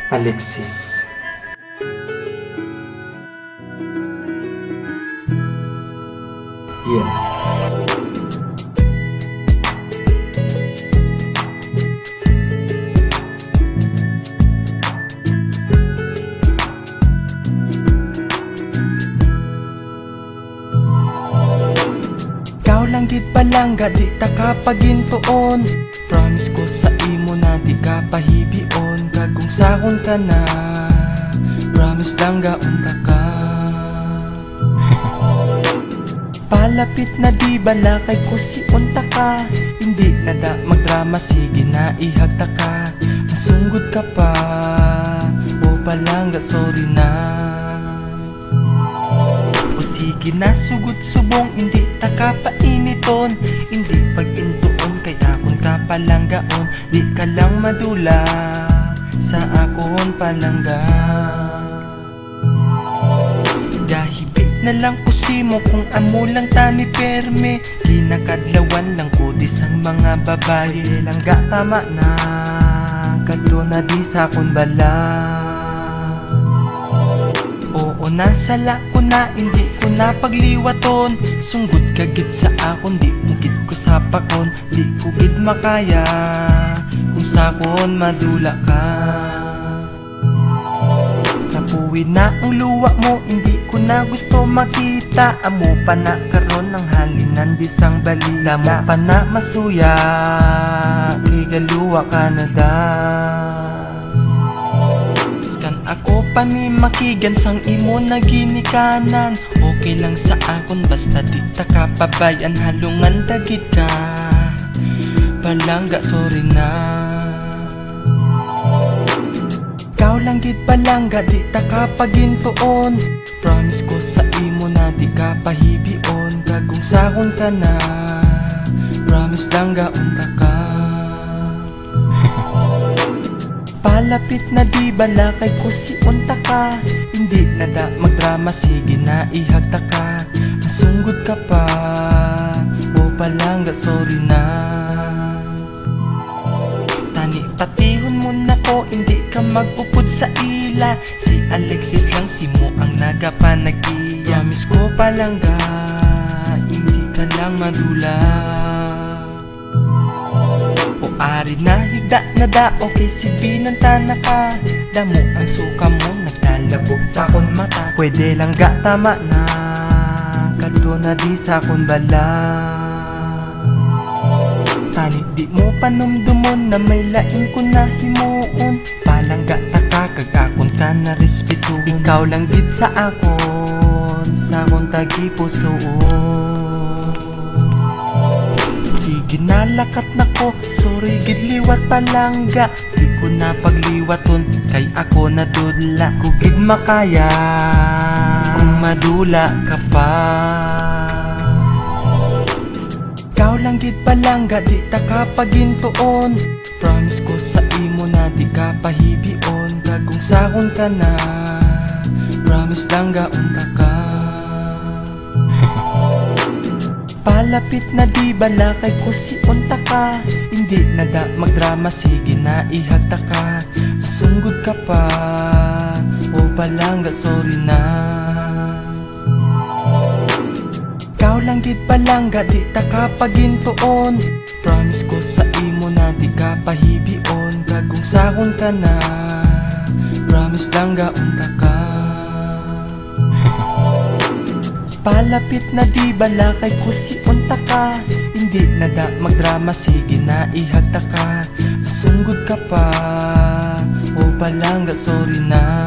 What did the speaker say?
Alexis. Yeah. Ikaw lang gid palangga, di ta kapagintuon. Promise ko sa imo na di ka pahibion. Kagong sakon ka na, promise lang gaunta ka. Palapit na di bala kay kusi unta ka. Hindi na da magdrama, sige na ihagta ka. Masunggod ka pa, o palangga sorry na. O sige na sugod subong, hindi ta kapainiton. Hindi pag-intuon kay akon ka palanggaon. Di ka lang madula sa akon palangga. Dahibit na lang kusimo kung amo lang tani perme. Ginakadlawan lang ko disang mga babae. Langga tama na, kadto na di sa akon bala. Oo nasala ko na, hindi ko na pagliwaton. Sunggod ka gid sa akon, di mo gid ko sa pakon. Di ko gid makaya kung sakon madula ka. Kapuwi na ang luwa mo, hindi ko na gusto makita. Amo pa na karon ng halinan disang balila. Mo pa na masuya, kay galuwa ka na da. Kan ako pa ni makigan sang imo na ginikanan. Okay lang sa akon basta di ta kapabayan. Halungan dagit ka, palangga sorry na. Ikaw lang gid palangga, di ta kapagintuon. Promise ko sa imo na di ka pahibion. Kagong sakon ka na, promise lang gaunta ka. Palapit na di bala kay kusi unta ka. Hindi na da magdrama, sige na ihagta ka. Masunggod ka pa, o palangga sorry na. Tani patihon mo na ko, hindi ka magpupud sa ila. Si Alexis lang si mo ang nagapanag-iya. Promise ko palangga, hindi ka lang madula. Ari na higda na da, okay si binanta na ka. Damo ang suka mo, naglalabog sa kon mata. Pwede lang ga tama na, kadto na di sa kon bala. Tani di mo panumdumon na may lain ko na himuon. Palangga taka kag akon ka na respetuon. Ikaw lang gid sa akon, sa akon tagi pusoon. Sige nalakat na ko, sorry gid liwat palangga. Di ko na pagliwaton, kay ako nadudla. Ko gid makaya kung madula ka pa. Ikaw lang gid palangga, di ta kapagintuon. Promise ko sa imo na di ka pahibion. Kagong sakon ka na, promise lang gaunta ka. Palapit na di bala kay kusi unta ka. Hindi na da magdrama, sige na ihagta ka. Masunggod ka pa, o palangga sorry na. Ikaw lang gid palangga, di ta kapagintuon. Promise ko sa imo na di ka pahibion. Kagong sakon ka na, promise lang gaunta ka. Palapit na di bala kay kusi unta ka. Hindi na da magdrama, sige na ihagta ka. Masunggod ka pa, o palangga sorry na.